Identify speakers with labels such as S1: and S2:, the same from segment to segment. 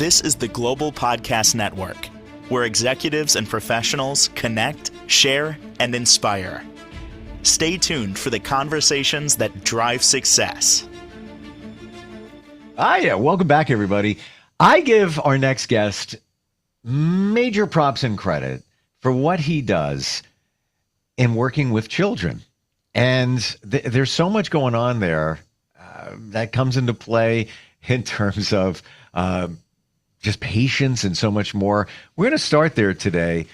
S1: This is the Global Podcast Network, where executives and professionals connect, share, and inspire. Stay tuned for the conversations that drive success.
S2: Yeah. Welcome back, everybody. I give our next guest major props and credit for what he does in working with children. And there's so much going on there that comes into play in terms of just patience and so much more. We're going to start there today.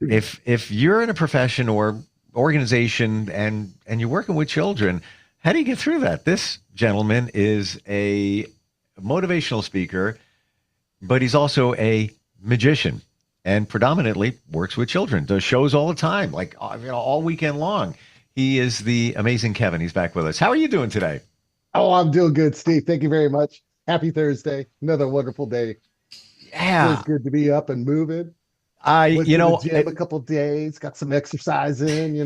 S2: If you're in a profession or organization and you're working with children, how do you get through that? This gentleman is a motivational speaker, but he's also a magician and predominantly works with children, does shows all the time, like all weekend long. He is the amazing Kevin. He's back with us. How are you doing today?
S3: Oh, I'm doing good, Steve. Thank you very much. Happy Thursday. Another wonderful day.
S2: Yeah.
S3: It's good to be up and moving.
S2: Went
S3: to the gym a couple of days, got some exercise in,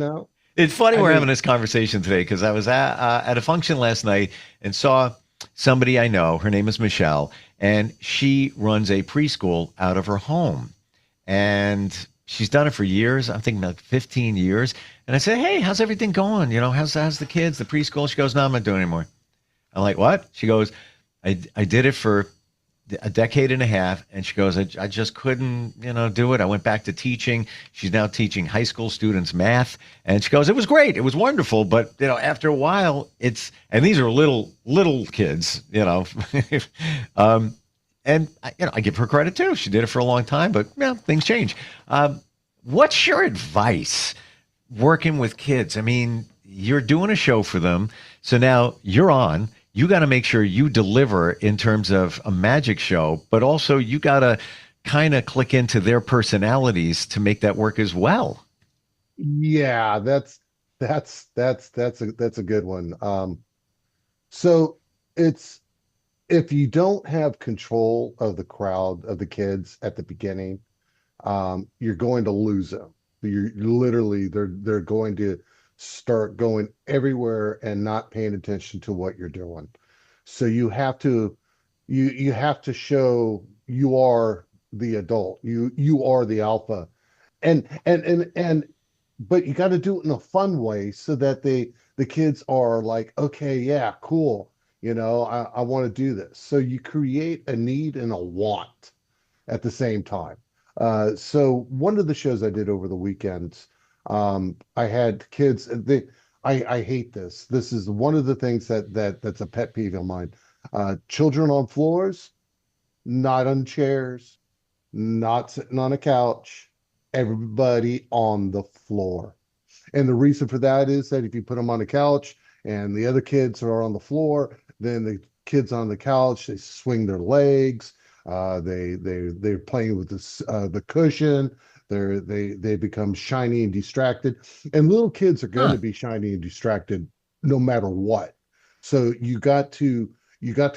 S2: It's funny we're having this conversation today because I was at a function last night and saw somebody I know. Her name is Michelle, and she runs a preschool out of her home. And she's done it for years. I'm thinking like 15 years. And I said, hey, how's everything going? How's the kids, the preschool? She goes, no, I'm not doing it anymore. I'm like, what? She goes, I did it for a decade and a half. And she goes, I just couldn't, do it. I went back to teaching. She's now teaching high school students math. And she goes, it was great. It was wonderful. But, after a while, and these are little kids, and I give her credit too. She did it for a long time, but things change. What's your advice working with kids? I mean, you're doing a show for them. So now you're on. You got to make sure you deliver in terms of a magic show, but also you got to kind of click into their personalities to make that work as well.
S3: Yeah, that's a good one. So it's, if you don't have control of the crowd of the kids at the beginning, you're going to lose them. You're literally, they're going to start going everywhere and not paying attention to what you're doing. So you have to show you are the adult. You are the alpha. And but you got to do it in a fun way so that the kids are like, okay, yeah, cool. I want to do this. So you create a need and a want at the same time. So one of the shows I did over the weekends, I had kids. I hate this. This is one of the things that's a pet peeve of mine. Children on floors, not on chairs, not sitting on a couch. Everybody on the floor. And the reason for that is that if you put them on a couch and the other kids are on the floor, then the kids on the couch, they swing their legs. They're playing with the cushion. They become shiny and distracted. And little kids are going to be shiny and distracted no matter what. So you got to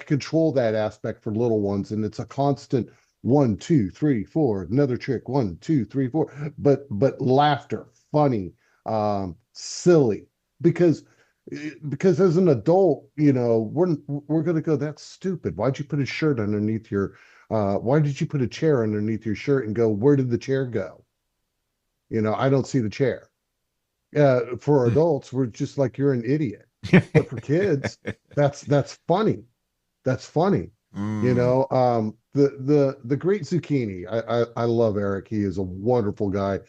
S3: control that aspect for little ones, and it's a constant 1, 2, 3, 4. Another trick 1, 2, 3, 4. But laughter, funny, silly, because as an adult, we're going to go, that's stupid. Why'd you put a shirt underneath your why did you put a chair underneath your shirt and go, where did the chair go? I don't see the chair. For adults, we're just like, you're an idiot. But for kids, that's funny. That's funny. The great Zucchini. I love Eric. He is a wonderful guy.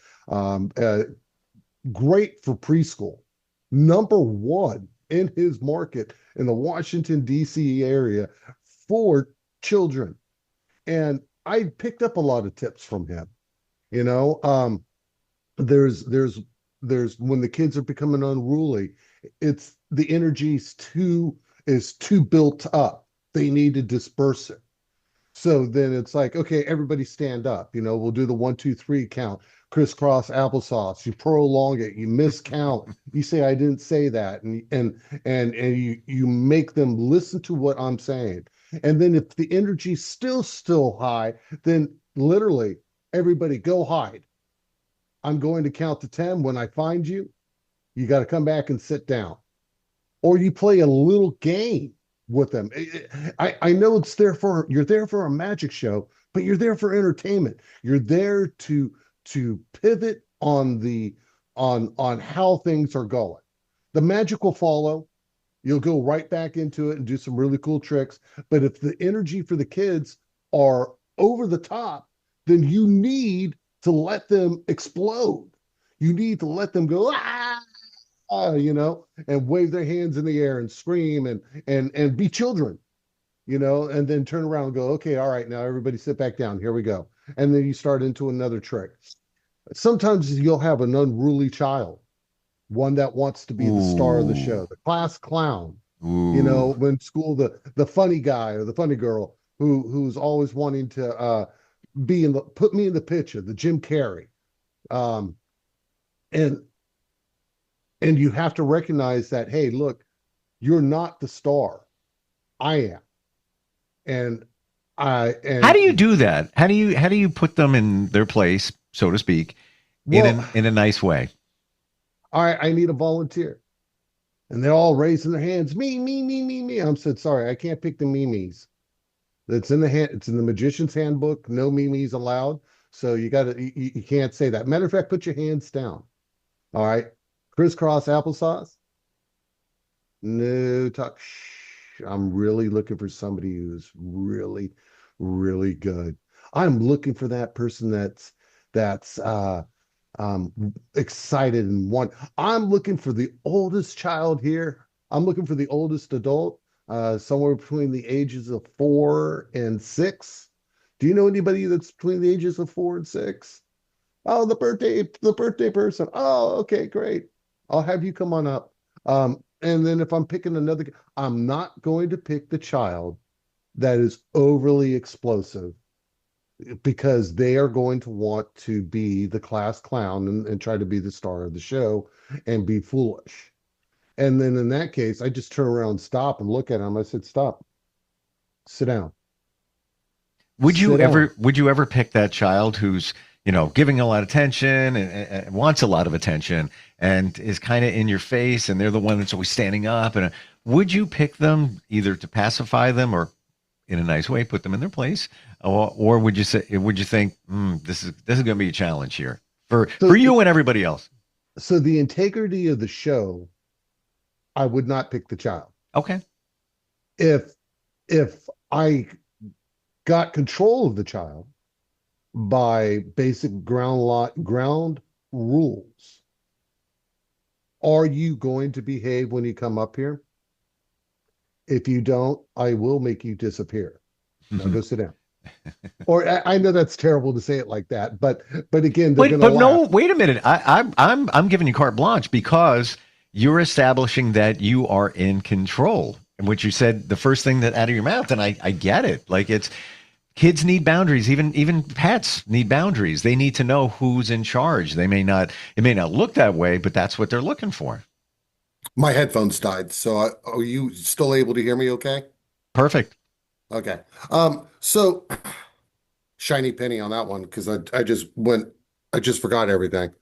S3: Great for preschool. Number one in his market in the Washington, D.C. area for children. And I picked up a lot of tips from him. There's when the kids are becoming unruly, it's the energy is too built up. They need to disperse it. So then it's like, okay, everybody stand up. We'll do the 1, 2, 3 count, crisscross applesauce. You prolong it, you miscount. You say, I didn't say that, and you make them listen to what I'm saying. And then if the energy's still high, then literally everybody go hide. I'm going to count to 10. When I find you, you got to come back and sit down. Or you play a little game. with them. I know it's there for you're there for a magic show, but you're there for entertainment. You're there to pivot on the on how things are going. The magic will follow. You'll go right back into it and do some really cool tricks. But if the energy for the kids are over the top, then you need to let them explode. You need to let them go, and wave their hands in the air and scream and be children, and then turn around and go, okay, all right, now everybody sit back down. Here we go. And then you start into another trick. Sometimes you'll have an unruly child, one that wants to be the star of the
S2: Ooh.
S3: show, the class clown,
S2: Ooh.
S3: when school, the funny guy or the funny girl who's always wanting to put me in the picture, the Jim Carrey. Um, and and you have to recognize that, hey, look, you're not the star. I am. And I
S2: How do you
S3: and
S2: do that? How do you put them in their place, so to speak,
S3: well,
S2: in a nice way?
S3: I need a volunteer. And they're all raising their hands. Me, me, me, me, me. I'm said, sorry, I can't pick the memes. That's in the hand. It's in the magician's handbook. No memes allowed. So you can't say that. Matter of fact, put your hands down. All right. Crisscross applesauce. No talk. Shh. I'm really looking for somebody who's really, really good. I'm looking for that person that's excited and want. I'm looking for the oldest child here. I'm looking for the oldest adult, somewhere between the ages of 4 and 6. Do you know anybody that's between the ages of 4 and 6? Oh, the birthday person. Oh, okay, great. I'll have you come on up. And then if I'm picking I'm not going to pick the child that is overly explosive because they are going to want to be the class clown and try to be the star of the show and be foolish. And then in that case, I just turn around, stop, and look at them. I said, stop, sit down, sit down.
S2: Would you ever pick that child who's, giving a lot of attention and wants a lot of attention and is kind of in your face and they're the one that's always standing up, and would you pick them either to pacify them or in a nice way put them in their place, or would you think, this is going to be a challenge here for
S3: So,
S2: you and everybody else?
S3: so the integrity of the show, I would not pick the child.
S2: Okay.
S3: If if I got control of the child by basic ground rules, are you going to behave when you come up here? If you don't, I will make you disappear. Now go sit down. Or I know that's terrible to say it like that, but again, they're
S2: Wait,
S3: gonna
S2: but no,
S3: laugh.
S2: wait a minute. I'm giving you carte blanche because you're establishing that you are in control, which you said the first thing that out of your mouth, and I get it. Like, it's kids need boundaries. Even pets need boundaries. They need to know who's in charge. It may not look that way, but that's what they're looking for.
S4: My headphones died, so are you still able to hear me okay?
S2: Perfect.
S4: Okay. So shiny penny on that one because I just forgot everything.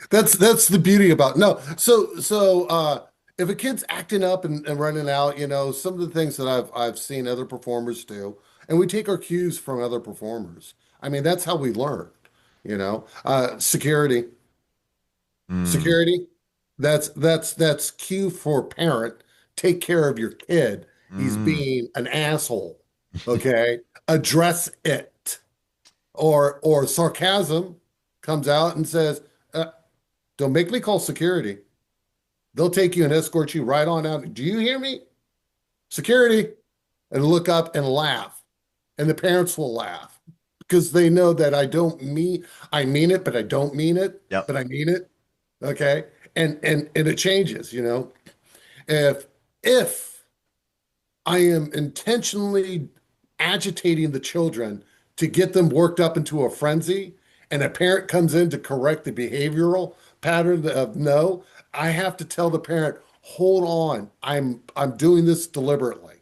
S4: That's the beauty about no. If a kid's acting up and running out, some of the things that I've seen other performers do, and we take our cues from other performers. I mean, that's how we learn, Security.
S2: Mm,
S4: Security, that's cue for parent. Take care of your kid. He's
S2: mm.
S4: being an asshole. Okay, address it. Or sarcasm comes out and says, "Don't make me call security. They'll take you and escort you right on out. Do you hear me? Security." And look up and laugh, and the parents will laugh because they know that I mean it, but I don't mean it,
S2: Yep.
S4: but I mean it. Okay. And it changes, If if I am intentionally agitating the children to get them worked up into a frenzy, and a parent comes in to correct the behavioral pattern of no, I have to tell the parent, hold on, I'm doing this deliberately.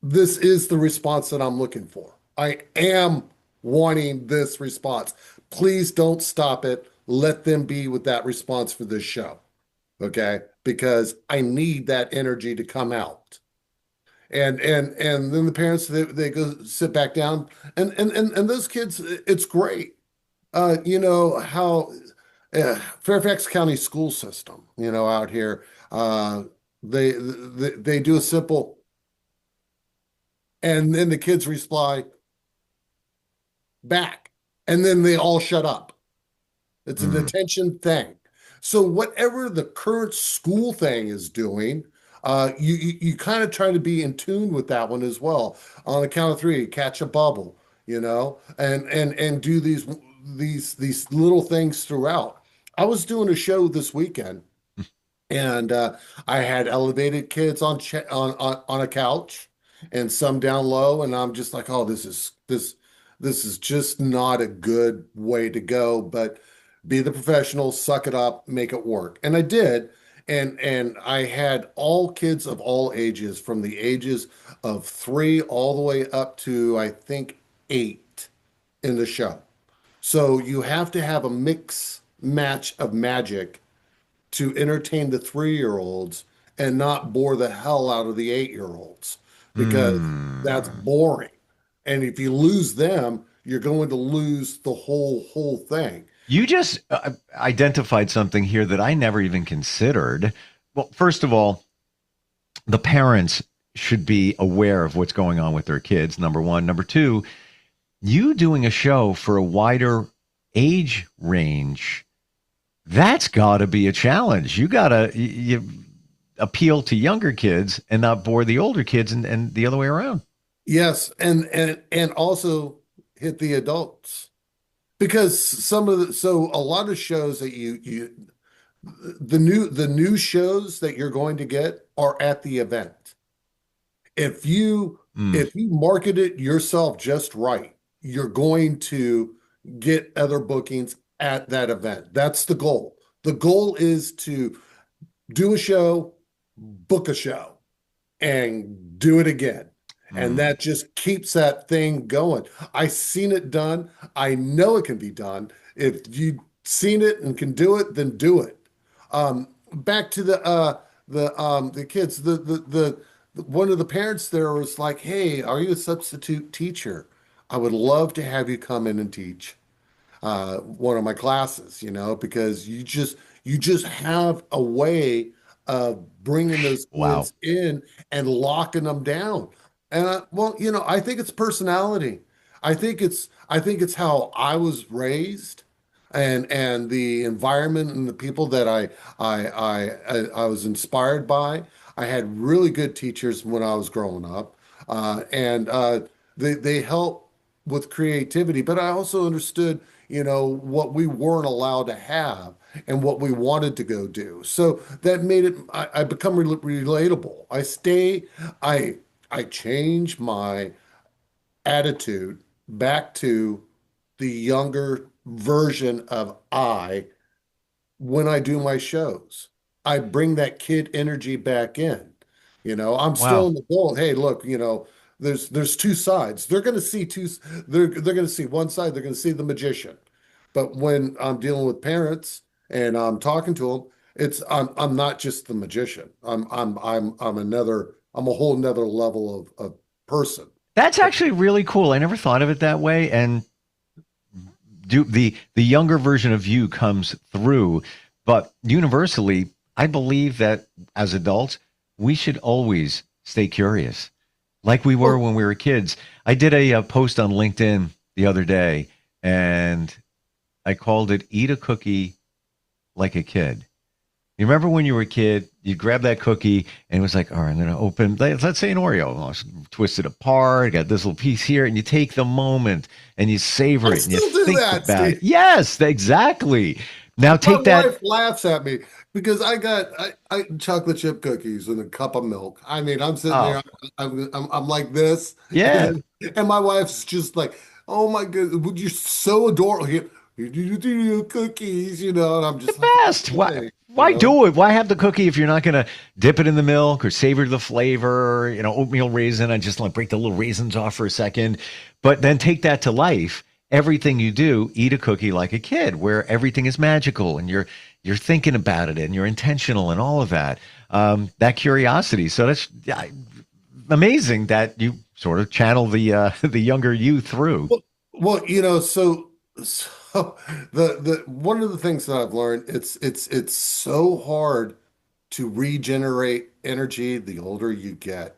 S4: This is the response that I'm looking for. I am wanting this response. Please don't stop it. Let them be with that response for this show. Okay. because I need that energy to come out. And then the parents, they go sit back down, and those kids, it's great. You know how Fairfax County school system, out here, they do a simple, and then the kids reply back, and then they all shut up. It's an attention thing. So whatever the current school thing is doing, you kind of try to be in tune with that one as well. On the count of three, catch a bubble, and do these little things throughout. I was doing a show this weekend, and I had elevated kids on a couch, and some down low, and I'm just like, oh, this is just not a good way to go. But be the professional, suck it up, make it work. And I did. And I had all kids of all ages, from the ages of 3 all the way up to, I think, 8 in the show. So you have to have a mix match of magic to entertain the 3-year-olds and not bore the hell out of the 8-year-olds, because that's boring. And if you lose them, you're going to lose the whole thing.
S2: You just identified something here that I never even considered. Well, first of all, the parents should be aware of what's going on with their kids, number one. Number two, you doing a show for a wider age range, that's got to be a challenge. You got to you appeal to younger kids and not bore the older kids, and the other way around.
S4: Yes, and also hit the adults, because so a lot of shows that the new shows that you're going to get are at the event. If you market it yourself just right, you're going to get other bookings at that event. That's the goal. The goal is to do a show, book a show, and do it again. And that just keeps that thing going. I've seen it done. I know it can be done. If you've seen it and can do it, then do it. Back to the kids. The one of the parents there was like, "Hey, are you a substitute teacher? I would love to have you come in and teach one of my classes, because you just have a way of bringing those kids in and locking them down." And I think it's personality. I think it's how I was raised, and the environment and the people that I was inspired by. I had really good teachers when I was growing up, and they helped with creativity. But I also understood, what we weren't allowed to have and what we wanted to go do. So that made it. I become relatable. I change my attitude back to the younger version of when I do my shows. I bring that kid energy back in. I'm still an adult. Hey, look, there's two sides. They're going to see they're going to see one side. They're going to see the magician. But when I'm dealing with parents and I'm talking to them, I'm not just the magician. I'm a whole nother level of person.
S2: That's actually really cool. I never thought of it that way. And the younger version of you comes through. But universally, I believe that as adults, we should always stay curious, like we were when we were kids. I did a post on LinkedIn the other day, and I called it "Eat a Cookie Like a Kid." You remember when you were a kid, you grab that cookie and it was like, all right, I'm going to open, let's say an Oreo. I'll twist it apart, got this little piece here, and you take the moment and you savor it and you think about it. Yes, exactly. Now take that.
S4: My wife laughs at me because I got chocolate chip cookies and a cup of milk. I mean, I'm sitting there, I'm like this.
S2: Yeah.
S4: And my wife's just like, oh my goodness, you're so adorable. You do cookies, and I'm just
S2: the best. Why do it? Why have the cookie if you're not going to dip it in the milk or savor the flavor? Oatmeal raisin. I just break the little raisins off for a second, but then take that to life. Everything you do, eat a cookie like a kid, where everything is magical and you're thinking about it and you're intentional and all of that. That curiosity. So that's amazing that you sort of channel the the younger you through.
S4: Well, so the one of the things that I've learned, it's so hard to regenerate energy the older you get.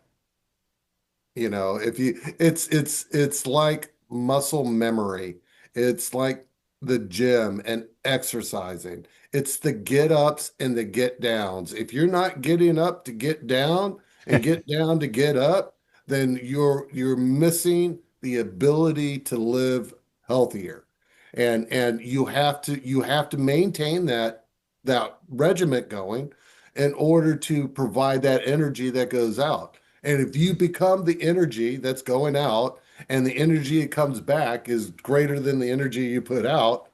S4: If you it's like muscle memory. It's like the gym and exercising. It's the get ups and the get downs. If you're not getting up to get down and get down to get up, then you're missing the ability to live healthier. And you have to maintain that regiment going in order to provide that energy that goes out. And if you become the energy that's going out and the energy that comes back is greater than the energy you put out,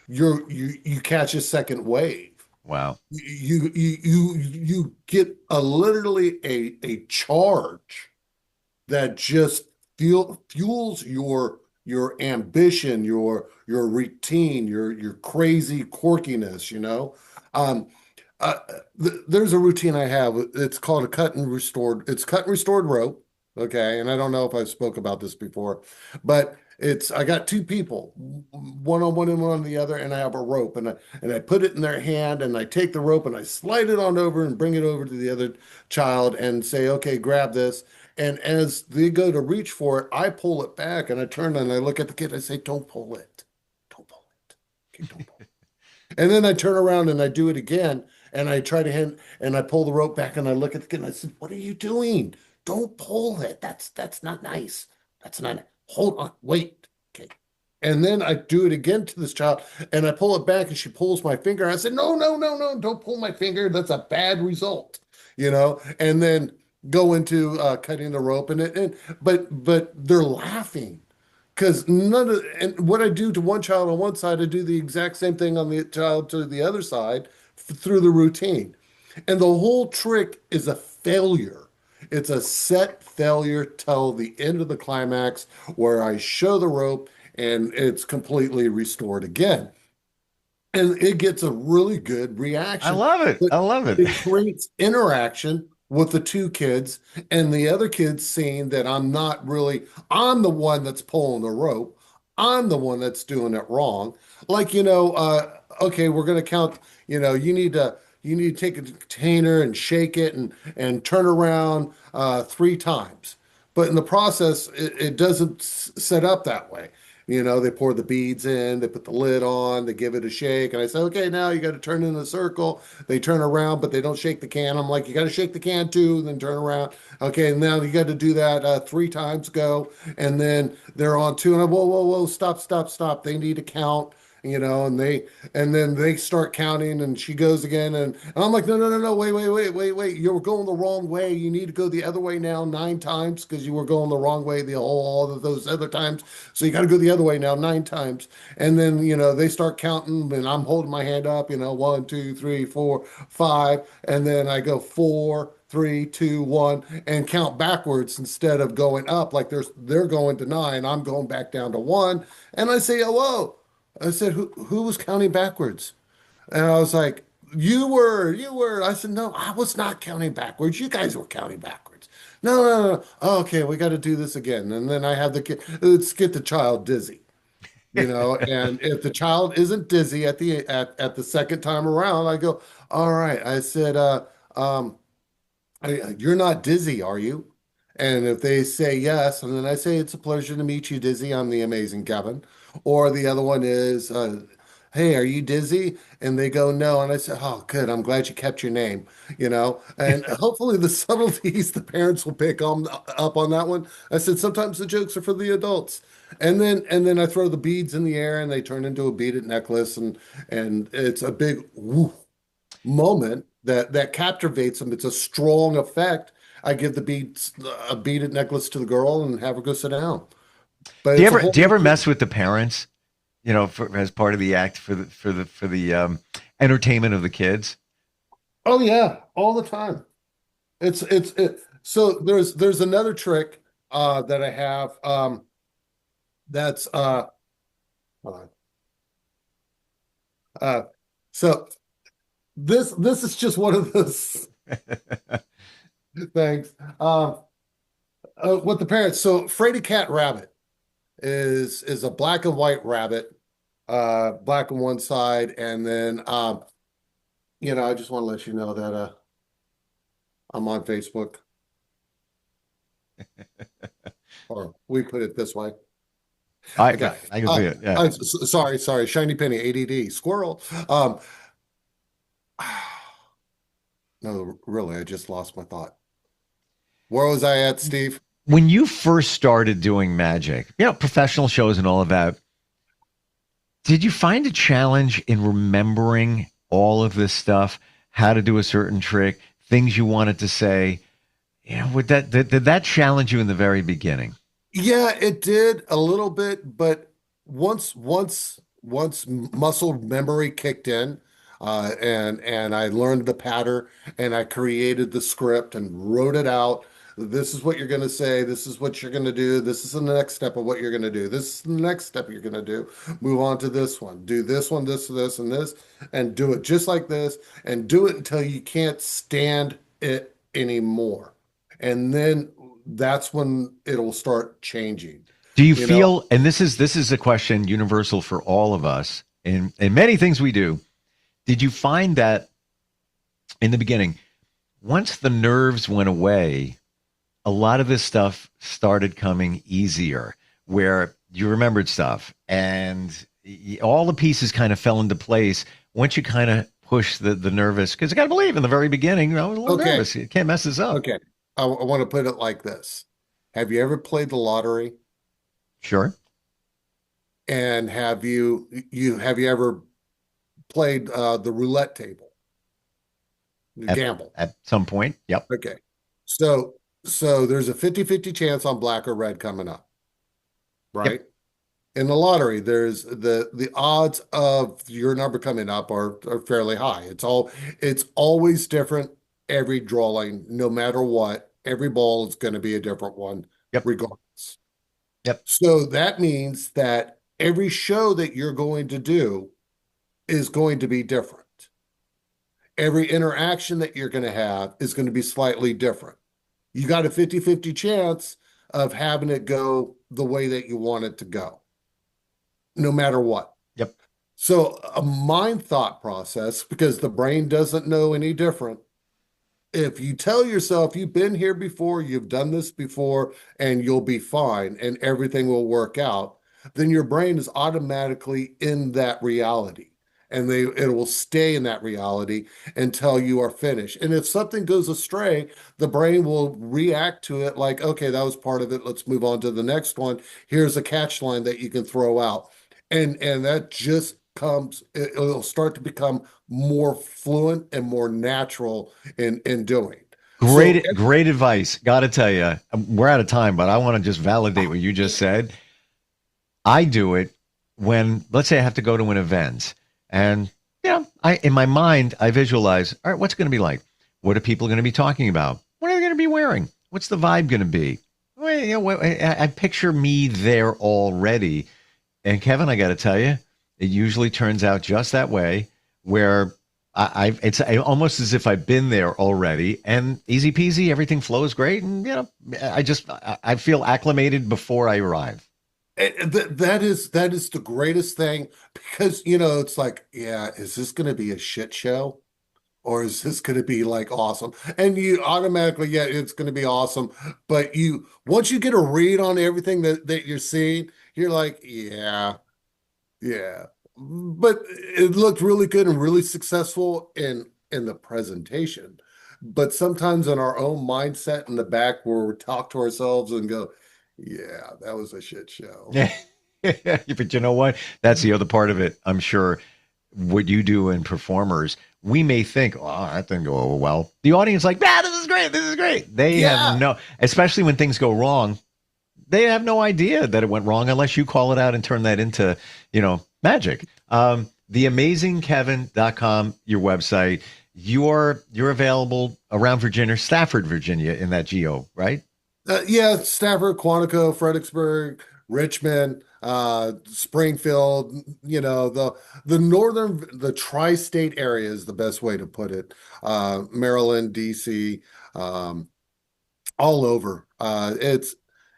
S4: you catch a second wave.
S2: Wow.
S4: You get literally a charge that just fuels your ambition, your routine, your crazy quirkiness. Um, uh, there's a routine I have. It's called a cut and restored. It's cut and restored rope. Okay, and I don't know if I spoke about this before, but I got two people, one on one and one on the other, and I have a rope, and I put it in their hand, and I take the rope and I slide it on over and bring it over to the other child and say, okay, grab this. And as they go to reach for it, I pull it back and I turn and I look at the kid. I say, don't pull it. Don't pull it. Okay, don't pull it. And then I turn around and I do it again and I try to hand and I pull the rope back and I look at the kid and I said, "What are you doing? Don't pull it. That's not nice. That's not hold on, wait." Okay. And then I do it again to this child and I pull it back and she pulls my finger. I said, "No, no, no, no, don't pull my finger. That's a bad result." And then go into cutting the rope but they're laughing because none of and what I do to one child on one side, I do the exact same thing on the child to the other side through the routine. And the whole trick is a failure. It's a set failure till the end of the climax where I show the rope and it's completely restored again. And it gets a really good
S2: I
S4: reaction,
S2: love it.
S4: but
S2: I love it.
S4: it creates interaction with the two kids and the other kids seeing that I'm the one that's pulling the rope. I'm the one that's doing it wrong. Like, okay, we're going to count, you need to take a container and shake it and turn around 3 times. But in the process, it doesn't set up that way. They pour the beads in, they put the lid on, they give it a shake. And I say, okay, now you got to turn in a circle. They turn around, but they don't shake the can. I'm like, you got to shake the can too, then turn around. Okay, now you got to do that 3 times go. And then they're on two. And I, whoa, whoa, whoa, stop, stop, stop. They need to count. And then they start counting and she goes again and I'm like, no, no, no, no, wait, wait, wait, wait, wait. You were going the wrong way. You need to go the other way now 9 times because you were going the wrong way all of those other times. So you got to go the other way now 9 times. And then, they start counting and I'm holding my hand up, 1, 2, 3, 4, 5. And then I go 4, 3, 2, 1 and count backwards instead of going up like they're going to 9. I'm going back down to 1. And I say, oh, whoa. I said, who was counting backwards? And I was like, you were. I said, no, I was not counting backwards. You guys were counting backwards. No, no, no. Oh, okay, we got to do this again. And then I have the kid, let's get the child dizzy, and if the child isn't dizzy at the second time around, I go, all right. I said, um, you're not dizzy, are you? And if they say yes, and then I say, it's a pleasure to meet you, Dizzy. I'm the amazing Kevin. Or the other one is, hey, are you Dizzy? And they go, no. And I say, oh, good. I'm glad you kept your name. And hopefully the subtleties, the parents will pick up on that one. I said, sometimes the jokes are for the adults. And then I throw the beads in the air and they turn into a beaded necklace and it's a big woo moment that captivates them. It's a strong effect. I give a beaded necklace to the girl and have her go sit down. But
S2: Do you
S4: it's a
S2: ever
S4: whole
S2: do you ever
S4: routine.
S2: mess with the parents? As part of the act for the entertainment of the kids.
S4: Oh yeah, all the time. So there's another trick that I have that's hold on. Uh so this is just one of those things. With the parents, so Frady Cat Rabbit is a black and white rabbit, black on one side, and then I just want to let you know that I'm on Facebook, or we put it this way. Okay.
S2: I can see it. Yeah.
S4: Sorry, shiny penny, ADD, squirrel. No, really, I just lost my thought. Where was I at, Steve?
S2: When you first started doing magic, professional shows and all of that, did you find a challenge in remembering all of this stuff, how to do a certain trick, things you wanted to say? Did that challenge you in the very beginning?
S4: Yeah, it did a little bit, but once muscle memory kicked in, and I learned the pattern, and I created the script and wrote it out. This is what you're going to say. This is what you're going to do. This is the next step of what you're going to do. This is the next step you're going to do. Move on to this one. Do this one, this, and this, and do it just like this, and do it until you can't stand it anymore. And then that's when it'll start changing.
S2: Do you feel, and this is a question universal for all of us in many things we do, did you find that in the beginning, once the nerves went away, a lot of this stuff started coming easier, where you remembered stuff and all the pieces kind of fell into place once you kind of push the nervous, because I got to believe in the very beginning, I was a little nervous. You can't mess this up.
S4: Okay. I want to put it like this. Have you ever played the lottery?
S2: Sure.
S4: And have you ever played the roulette table? Gamble.
S2: At some point. Yep.
S4: Okay. So there's a 50-50 chance on black or red coming up, right? Yep. In the lottery, there's the odds of your number coming up are fairly high. It's always different every drawing, no matter what. Every ball is going to be a different one, regardless.
S2: Yep.
S4: So that means that every show that you're going to do is going to be different. Every interaction that you're going to have is going to be slightly different. You got a 50-50 chance of having it go the way that you want it to go, no matter what.
S2: Yep.
S4: So a mind thought process, because the brain doesn't know any different. If you tell yourself you've been here before, you've done this before, and you'll be fine and everything will work out, then your brain is automatically in that reality. And it will stay in that reality until you are finished. And if something goes astray, the brain will react to it like, okay, that was part of it. Let's move on to the next one. Here's a catch line that you can throw out. And that just it'll start to become more fluent and more natural in doing.
S2: Great advice. Got to tell you, we're out of time, but I want to just validate what you just said. I do it when, let's say I have to go to an event. And, in my mind, I visualize, all right, what's it going to be like? What are people going to be talking about? What are they going to be wearing? What's the vibe going to be? Well, I picture me there already. And Kevin, I got to tell you, it usually turns out just that way, where it's almost as if I've been there already, and easy peasy, everything flows great. And, I feel acclimated before I arrive.
S4: That is the greatest thing, because it's like, is this going to be a shit show, or is this going to be like awesome? And you automatically, it's going to be awesome. But once you get a read on everything that you're seeing, you're like, yeah. But it looked really good and really successful in the presentation. But sometimes in our own mindset in the back, where we talk to ourselves and go, yeah, that was a shit show.
S2: Yeah. But you know what? That's the other part of it. I'm sure what you do in performers, we may think, oh, that didn't go well. The audience like, this is great. This is great. They have especially when things go wrong, they have no idea that it went wrong unless you call it out and turn that into, magic. TheAmazingKevin.com, your website. You're available around Virginia, Stafford, Virginia, in that geo, right?
S4: Stafford, Quantico, Fredericksburg, Richmond, Springfield, the tri-state area is the best way to put it. Maryland, DC, all over.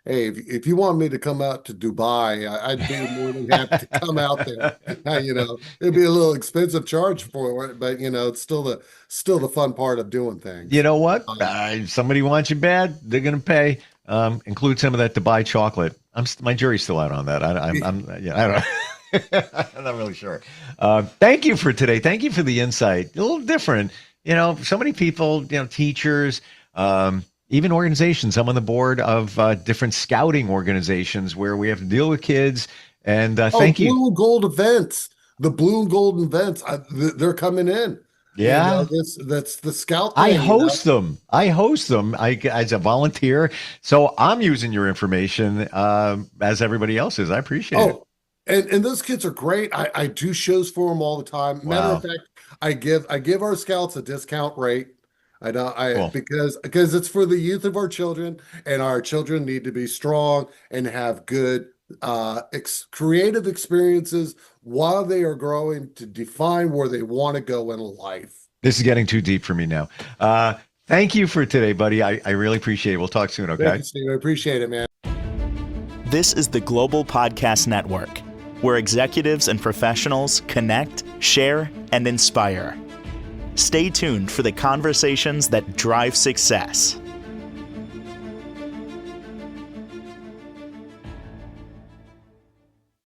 S4: Hey, if you want me to come out to Dubai, I'd be more than happy to come out there. It'd be a little expensive charge for it, but it's still the fun part of doing things.
S2: You know what? If somebody wants you bad, they're going to pay. Include some of that Dubai chocolate. My jury's still out on that. I don't know. I'm not really sure. Thank you for today. Thank you for the insight. A little different. So many people, teachers, even organizations. I'm on the board of different scouting organizations where we have to deal with kids. And thank you.
S4: Blue and gold events. The blue and gold events, they're coming in.
S2: Yeah,
S4: that's the scout
S2: thing, I host them. I as a volunteer. So I'm using your information as everybody else is. I appreciate it.
S4: And those kids are great. I do shows for them all the time. Matter of fact, I give our scouts a discount rate. Cool. because it's for the youth of our children, and our children need to be strong and have good creative experiences while they are growing to define where they want to go in life.
S2: This is getting too deep for me now. Thank you for today, buddy. I really appreciate it. We'll talk soon, okay?
S4: Thank you, Steve. I appreciate it, man.
S1: This is the Global Podcast Network, where executives and professionals connect, share, and inspire. Stay tuned for the conversations that drive success.